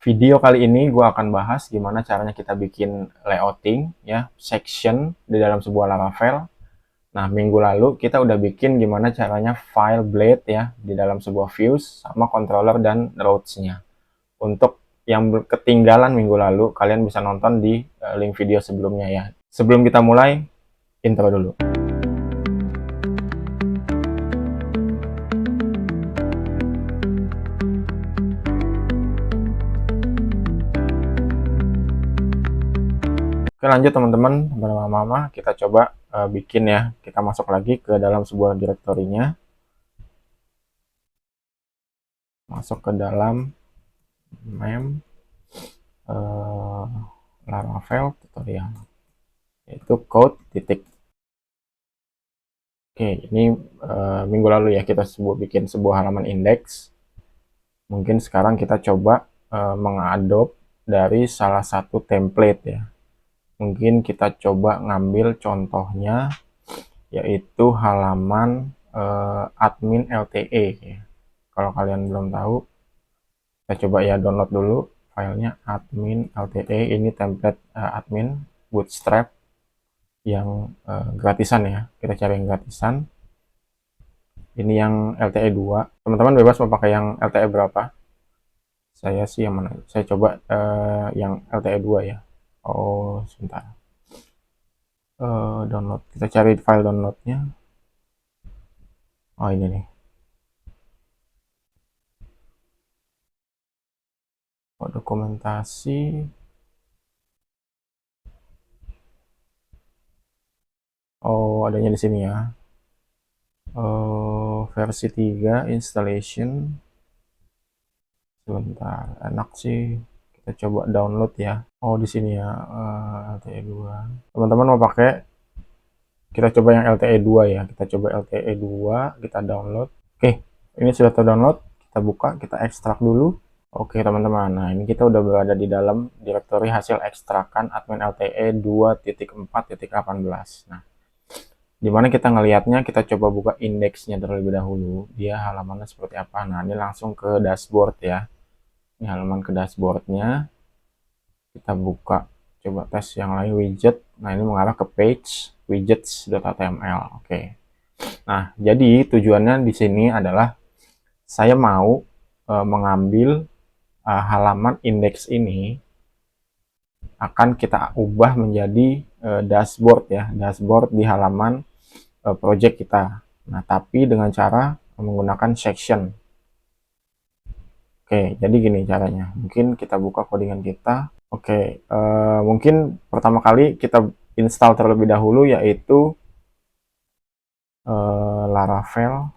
Video kali ini gue akan bahas gimana caranya kita bikin layouting ya, section di dalam sebuah Laravel. Nah, minggu lalu kita udah bikin gimana caranya file blade ya di dalam sebuah views sama controller dan routes-nya. Untuk yang ketinggalan minggu lalu, kalian bisa nonton di link video sebelumnya ya. Sebelum kita mulai, intro dulu. Oke, lanjut teman-teman, lama-lama kita coba bikin ya. Kita masuk lagi ke dalam sebuah direktorinya. Masuk ke dalam mem Laravel tutorial, yaitu code titik. Oke, ini minggu lalu ya kita bikin sebuah halaman index. Mungkin sekarang kita coba mengadop dari salah satu template ya. Mungkin kita coba ngambil contohnya, yaitu halaman admin LTE ya. Kalau kalian belum tahu, kita coba ya download dulu filenya admin LTE. Ini template admin Bootstrap yang gratisan ya. Kita cari yang gratisan. Ini yang LTE 2. Teman-teman bebas mau pakai yang LTE berapa. Saya sih yang mana? Saya coba yang LTE 2 ya. Oh, sebentar. Download. Kita cari file downloadnya. Oh, ini nih. Oh, dokumentasi. Oh, adanya di sini ya. Versi 3 installation. Sebentar, enak sih. Kita coba download ya. Oh, di sini ya, LTE 2. Teman-teman mau pakai, kita coba yang LTE 2 ya. Kita coba LTE 2, kita download. Oke, ini sudah terdownload. Kita buka, kita ekstrak dulu. Oke, teman-teman. Nah, ini kita udah berada di dalam direktori hasil ekstrakan admin LTE 2.4.18. Nah, dimana kita ngelihatnya, kita coba buka indeksnya terlebih dahulu. Dia halamannya seperti apa. Nah, ini langsung ke dashboard ya. Ini halaman ke dashboardnya. Kita buka, coba tes yang lain, widget. Nah, ini mengarah ke page widgets.html. Oke. Nah, jadi tujuannya di sini adalah saya mau mengambil halaman indeks ini akan kita ubah menjadi dashboard ya, dashboard di halaman project kita. Nah, tapi dengan cara menggunakan section. Oke, jadi gini caranya. Mungkin kita buka codingan kita. Oke, mungkin pertama kali kita install terlebih dahulu, yaitu Laravel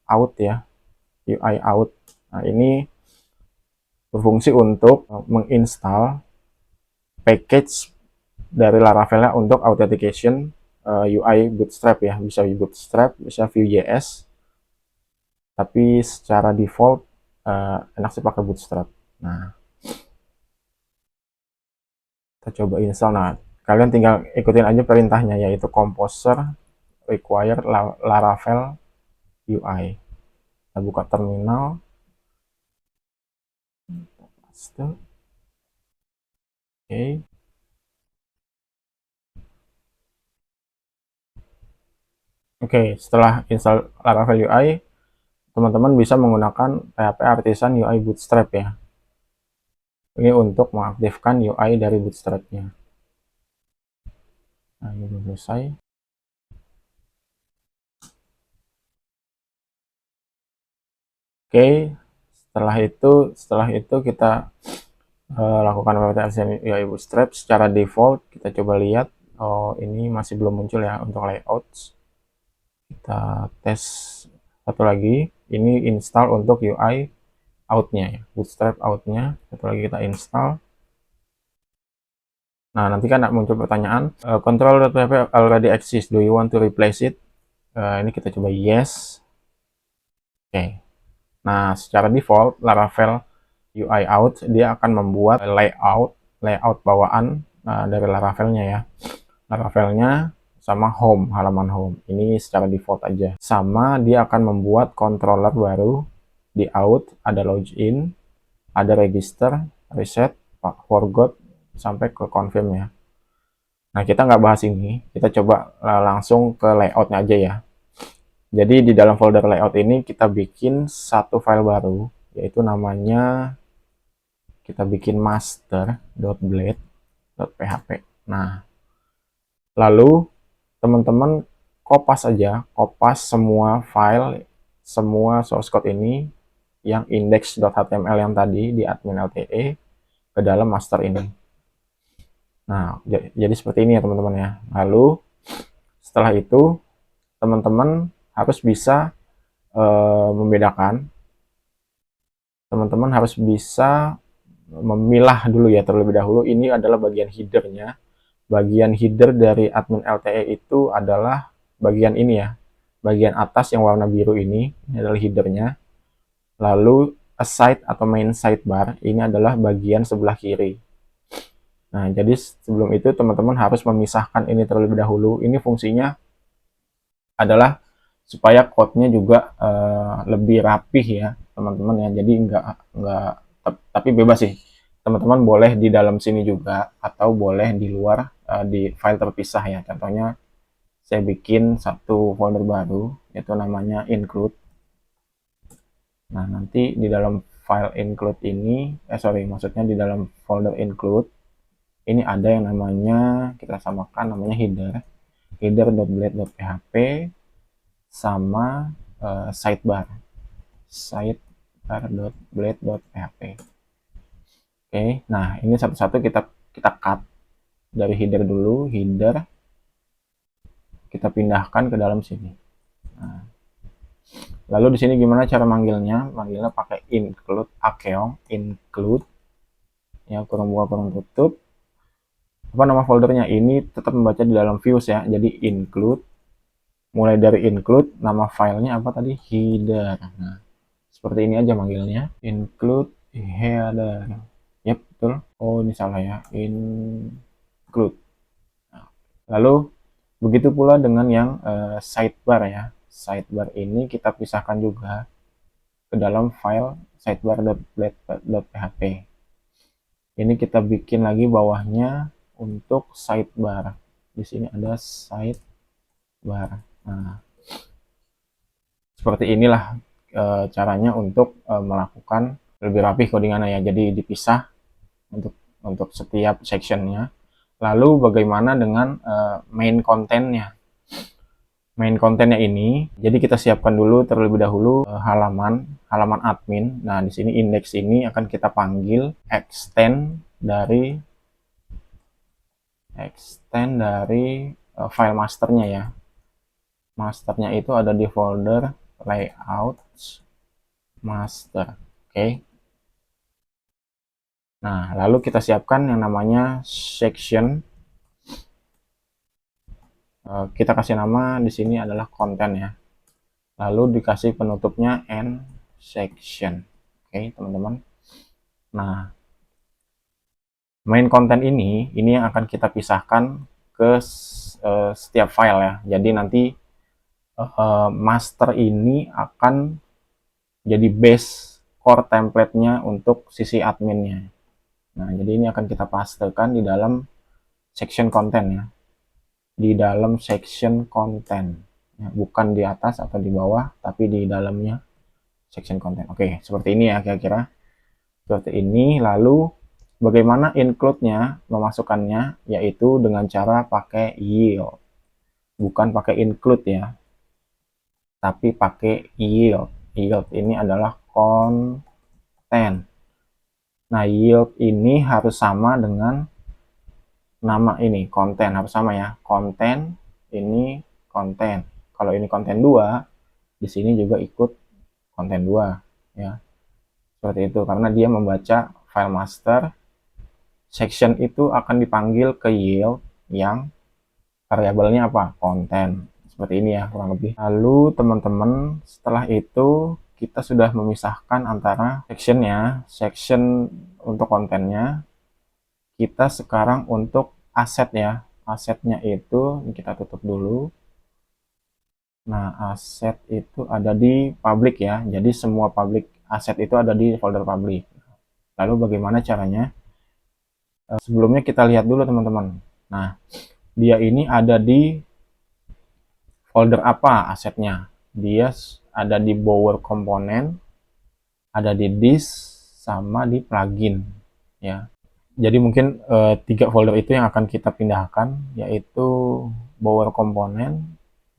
out ya, UI out. Nah, ini berfungsi untuk menginstal package dari Laravel untuk authentication UI Bootstrap ya. Bisa Bootstrap, bisa Vue.js, tapi secara default enak sih pakai Bootstrap. Nah, kita coba install. Nah, kalian tinggal ikutin aja perintahnya, yaitu composer require Laravel UI. Kita buka terminal. Oke. Oke, setelah install Laravel UI, teman-teman bisa menggunakan PHP Artisan UI Bootstrap ya. Ini untuk mengaktifkan UI dari Bootstrap-nya. Nah, ini belum selesai. Oke, setelah itu kita lakukan Artisan UI Bootstrap secara default. Kita coba lihat. Oh, ini masih belum muncul ya untuk layouts. Kita tes satu lagi. Ini install untuk UI out-nya ya, Bootstrap out-nya. Satu lagi kita install. Nah, nanti kan muncul pertanyaan, control.php already exists, do you want to replace it? Ini kita coba yes. Oke. Nah, secara default Laravel UI out dia akan membuat layout bawaan dari Laravelnya ya. Laravelnya sama home, halaman home. Ini secara default aja. Sama dia akan membuat controller baru di out, ada login, ada register, reset, forgot, sampai ke confirm ya. Nah, kita nggak bahas ini, kita coba langsung ke layoutnya aja ya. Jadi di dalam folder layout ini kita bikin satu file baru, yaitu namanya kita bikin master.blade.php. Nah, lalu teman-teman kopas semua file, semua source code ini yang index.html yang tadi di admin LTE ke dalam master ini. Nah, jadi seperti ini ya teman-teman ya. Lalu setelah itu teman-teman harus bisa membedakan, teman-teman harus bisa memilah dulu ya terlebih dahulu. Ini adalah bagian headernya. Bagian header dari admin LTE itu adalah bagian ini ya, bagian atas yang warna biru ini adalah headernya. Lalu aside atau main sidebar ini adalah bagian sebelah kiri. Nah, jadi sebelum itu teman-teman harus memisahkan ini terlebih dahulu. Ini fungsinya adalah supaya code-nya juga lebih rapih ya, teman-teman ya. Jadi enggak tapi bebas sih. Teman-teman boleh di dalam sini juga atau boleh di luar di file terpisah ya. Contohnya saya bikin satu folder baru yaitu namanya include. Nah, nanti di dalam file include ini maksudnya di dalam folder include ini ada yang namanya, kita samakan namanya header.blade.php sama sidebar.blade.php. Oke, nah ini satu-satu kita cut dari header dulu, header kita pindahkan ke dalam sini. Nah, lalu di sini gimana cara manggilnya? Manggilnya pakai include akeong, include ya, kurung buka kurung tutup. Apa nama foldernya? Ini tetap membaca di dalam views ya. Jadi include, mulai dari include, nama filenya apa tadi? Header. Nah, seperti ini aja manggilnya. Include header. Yep, betul. Oh, ini salah ya. Include. Nah, lalu begitu pula dengan yang sidebar ya. Sidebar ini kita pisahkan juga ke dalam file sidebar.blade.php. Ini kita bikin lagi bawahnya untuk sidebar. Di sini ada sidebar. Nah, seperti inilah caranya untuk melakukan lebih rapi codingannya ya. Jadi dipisah untuk setiap sectionnya. Lalu bagaimana dengan main kontennya? Main kontennya ini, jadi kita siapkan dulu terlebih dahulu halaman admin. Nah, di sini index ini akan kita panggil extend dari file masternya ya. Masternya itu ada di folder layout master. Oke. Nah, lalu kita siapkan yang namanya section. Kita kasih nama di sini adalah konten ya. Lalu dikasih penutupnya end section. Oke, teman-teman. Nah, main konten ini yang akan kita pisahkan ke setiap file ya. Jadi nanti master ini akan jadi base core template-nya untuk sisi adminnya. Nah, jadi ini akan kita pastekan di dalam section konten ya. Di dalam section konten. Ya, bukan di atas atau di bawah, tapi di dalamnya section konten. Oke, seperti ini ya kira-kira. Seperti ini. Lalu bagaimana include-nya, memasukkannya, yaitu dengan cara pakai yield. Bukan pakai include ya, tapi pakai yield. Yield ini adalah konten. Nah, yield ini harus sama dengan nama ini, konten. Harus sama ya, konten, ini konten. Kalau ini konten 2, di sini juga ikut konten 2 ya. Seperti itu, karena dia membaca file master. Section itu akan dipanggil ke yield yang variabelnya apa? Konten. Seperti ini ya kurang lebih. Lalu teman-teman setelah itu kita sudah memisahkan antara sectionnya, section untuk kontennya. Kita sekarang untuk aset ya. Asetnya itu kita tutup dulu. Nah, aset itu ada di public ya. Jadi semua public aset itu ada di folder public. Lalu bagaimana caranya? Sebelumnya kita lihat dulu teman-teman. Nah, dia ini ada di folder apa asetnya? Dia ada di Bower Component, ada di disk, sama di plugin ya. Jadi mungkin 3 folder itu yang akan kita pindahkan, yaitu Bower Component,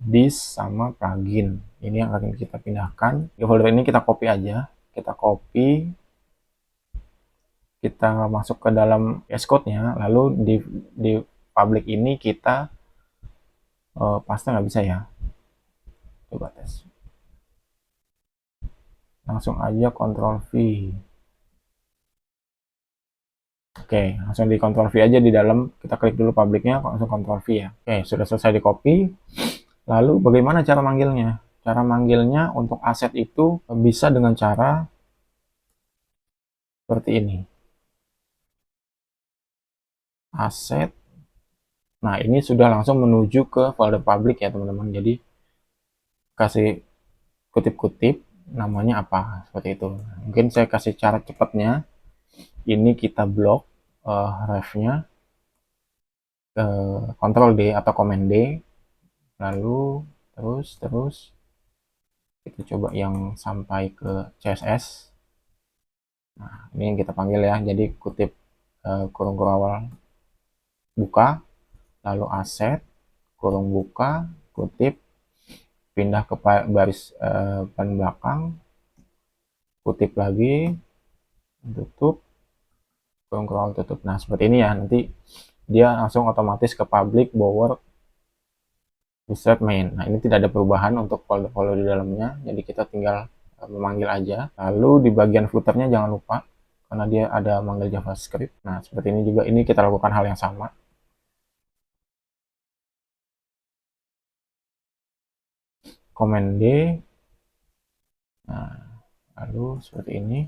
disk, sama plugin. Ini yang akan kita pindahkan. 3 folder ini kita copy aja. Kita copy, kita masuk ke dalam VS Code-nya, lalu di public ini kita paste nggak bisa ya. Coba tes. Langsung aja Ctrl V. Oke, langsung di Ctrl V aja di dalam, kita klik dulu publiknya, langsung Ctrl V ya. Oke, sudah selesai di copy. Lalu bagaimana cara manggilnya? Cara manggilnya untuk aset itu bisa dengan cara seperti ini. Aset. Nah, ini sudah langsung menuju ke folder public ya teman-teman. Jadi kasih kutip-kutip namanya apa, seperti itu. Mungkin saya kasih cara cepatnya. Ini kita blok ref-nya, Ctrl D atau Command D, lalu terus kita coba yang sampai ke CSS. Nah, ini yang kita panggil ya. Jadi kutip kurung awal buka, lalu aset kurung buka, kutip, pindah ke baris pan belakang, kutip lagi, tutup, kurung awal tutup. Nah, seperti ini ya. Nanti dia langsung otomatis ke public Bower Bootstrap main. Nah, ini tidak ada perubahan untuk folder-folder di dalamnya, jadi kita tinggal memanggil aja. Lalu di bagian footernya jangan lupa, karena dia ada manggil JavaScript. Nah, seperti ini juga, ini kita lakukan hal yang sama. Command D. Nah, lalu seperti ini.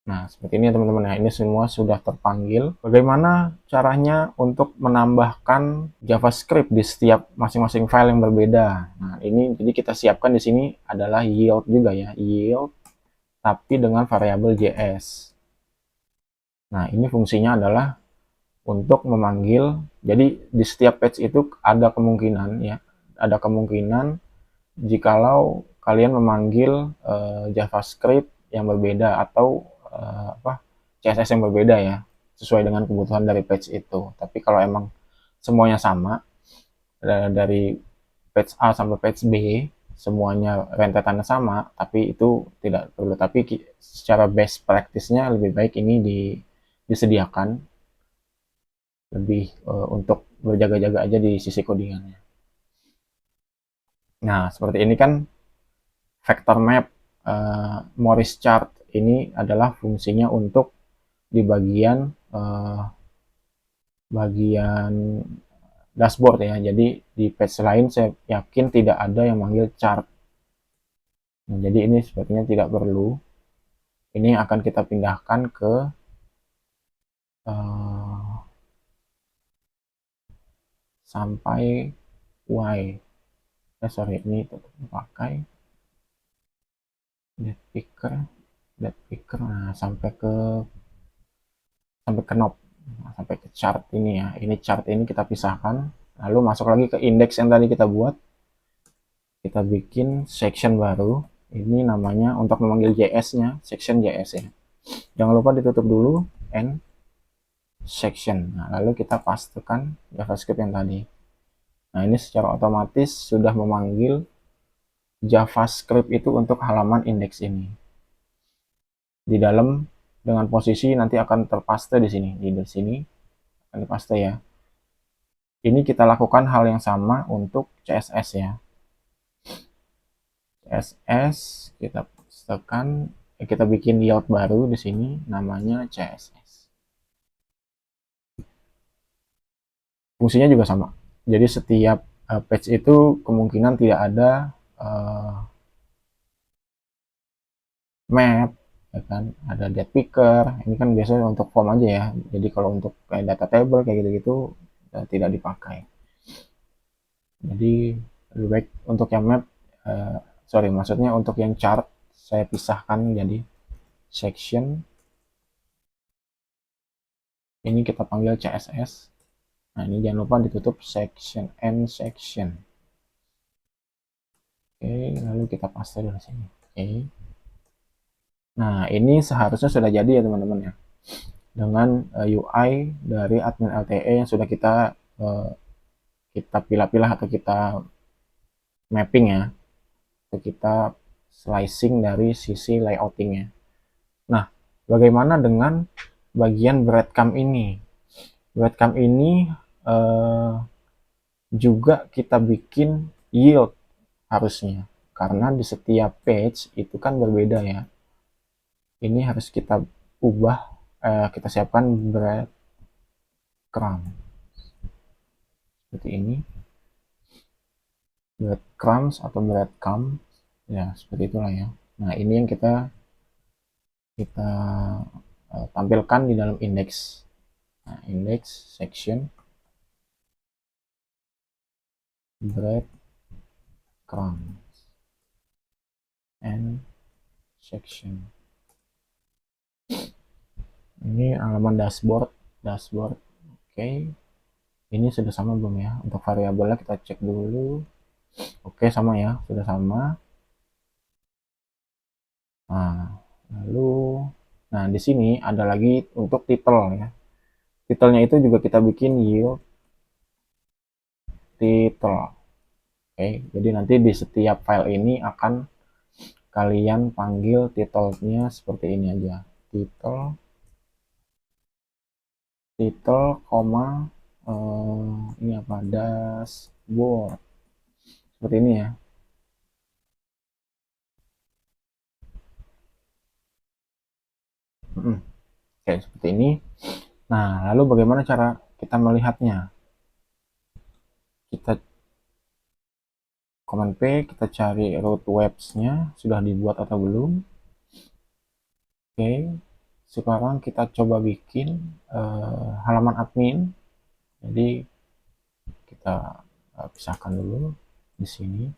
Nah, seperti ini ya teman-teman ya. Ini semua sudah terpanggil. Bagaimana caranya untuk menambahkan JavaScript di setiap masing-masing file yang berbeda? Nah, ini jadi kita siapkan di sini adalah yield juga ya. Yield tapi dengan variabel JS. Nah, ini fungsinya adalah untuk memanggil. Jadi di setiap page itu ada kemungkinan ya. Ada kemungkinan jikalau kalian memanggil JavaScript yang berbeda atau CSS yang berbeda ya, sesuai dengan kebutuhan dari page itu. Tapi kalau emang semuanya sama, dari page A sampai page B semuanya rentetannya sama, tapi itu tidak perlu. Tapi secara best practice-nya lebih baik ini disediakan lebih untuk berjaga-jaga aja di sisi codingannya. Nah, seperti ini kan vector map, Morris chart ini adalah fungsinya untuk di bagian dashboard ya. Jadi di page lain saya yakin tidak ada yang manggil chart. Nah, jadi ini sepertinya tidak perlu. Ini akan kita pindahkan ke sampai Y. Sorry, ini tetap pakai date picker. Nah, sampai ke knob. Nah, sampai ke chart ini ya. Ini chart ini kita pisahkan. Lalu masuk lagi ke index yang tadi kita buat. Kita bikin section baru. Ini namanya untuk memanggil JS-nya, section JS ya. Jangan lupa ditutup dulu and section. Nah, lalu kita pastekan JavaScript yang tadi. Nah, ini secara otomatis sudah memanggil JavaScript itu untuk halaman indeks ini. Di dalam dengan posisi nanti akan terpaste di sini, di sini akan dipaste ya. Ini kita lakukan hal yang sama untuk CSS ya. CSS kita tekan, kita bikin layout baru di sini namanya CSS. Fungsinya juga sama. Jadi setiap page itu kemungkinan tidak ada map, ya kan, ada date picker. Ini kan biasanya untuk form aja ya. Jadi kalau untuk kayak data table kayak gitu-gitu tidak dipakai. Jadi lebih baik untuk yang map sorry, maksudnya untuk yang chart saya pisahkan jadi section. Ini kita panggil CSS. Nah, ini jangan lupa ditutup section and section. Oke, lalu kita paste di sini. Oke. Nah, ini seharusnya sudah jadi ya teman-teman ya. Dengan UI dari admin LTE yang sudah kita pilah-pilah atau kita mapping ya. Atau kita slicing dari sisi layoutingnya. Nah, bagaimana dengan bagian breadcrumb ini? Breadcrumb ini juga kita bikin yield harusnya, karena di setiap page itu kan berbeda ya. Ini harus kita ubah, kita siapkan breadcrumb seperti ini, breadcrumbs atau breadcrumb ya, seperti itulah ya. Nah, ini yang kita tampilkan di dalam index. Nah, index section breadcrumb and section. Ini halaman dashboard. Oke. Ini sudah sama belum ya? Untuk variabelnya kita cek dulu. Oke, sama ya, sudah sama. Nah, lalu di sini ada lagi untuk title ya. Titelnya itu juga kita bikin yield title. Oke, jadi nanti di setiap file ini akan kalian panggil titelnya seperti ini aja. Title, ini apa? Dashboard. Seperti ini ya. Oke, seperti ini. Nah, lalu bagaimana cara kita melihatnya? Kita Command P, kita cari root webs-nya sudah dibuat atau belum. Oke, sekarang kita coba bikin halaman admin. Jadi kita pisahkan dulu di sini.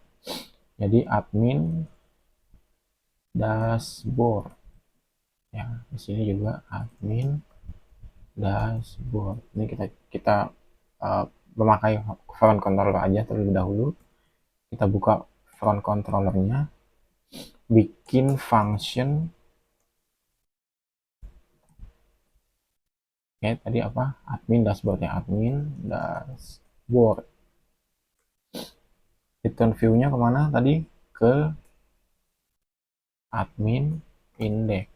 Jadi admin dashboard. Ya, di sini juga admin dashboard. Ini kita memakai front controller aja terlebih dahulu. Kita buka front controllernya, bikin function. Oke, tadi apa? Admin dashboard ya, admin dashboard. Return view-nya kemana tadi? Ke admin index.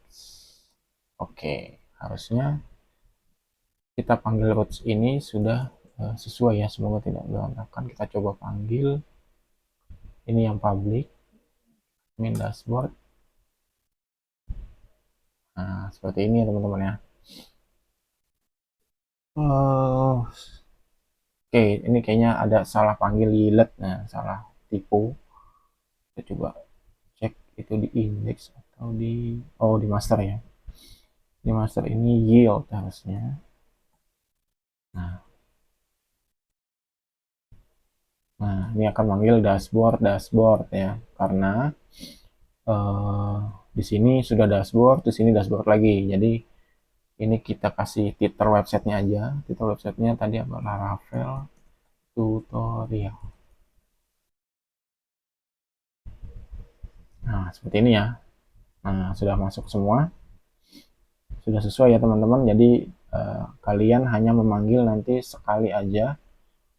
Oke, harusnya kita panggil routes ini sudah sesuai ya, semoga tidak berantakan. Kita coba panggil ini yang public, admin dashboard. Nah, seperti ini ya teman-teman ya. Oke, ini kayaknya ada salah panggil yield, nah salah tipu. Kita coba cek itu di index atau di master ya. Di master ini yield harusnya. Nah, ini akan manggil dashboard ya, karena di sini sudah dashboard, di sini dashboard lagi. Jadi ini kita kasih titel websitenya aja. Titel websitenya tadi adalah Laravel tutorial. Nah, seperti ini ya. Nah, sudah masuk semua. Sudah sesuai ya teman-teman. Jadi kalian hanya memanggil nanti sekali aja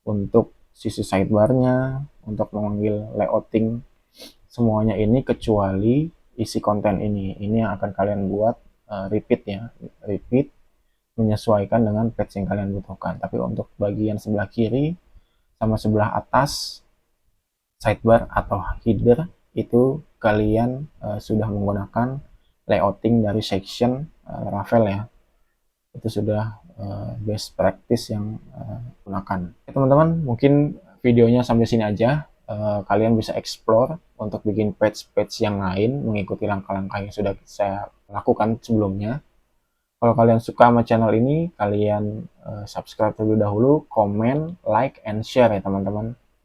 untuk sisi sidebarnya, untuk memanggil layouting semuanya ini, kecuali isi konten ini. Ini yang akan kalian buat repeat ya, repeat menyesuaikan dengan page yang kalian butuhkan. Tapi untuk bagian sebelah kiri sama sebelah atas sidebar atau header itu kalian sudah menggunakan layouting dari section Laravel ya. Itu sudah best practice yang gunakan. Teman-teman, mungkin videonya sampai sini aja. Kalian bisa explore untuk bikin page-page yang lain mengikuti langkah-langkah yang sudah saya lakukan sebelumnya. Kalau kalian suka sama channel ini, kalian subscribe terlebih dahulu, comment, like, and share ya teman-teman.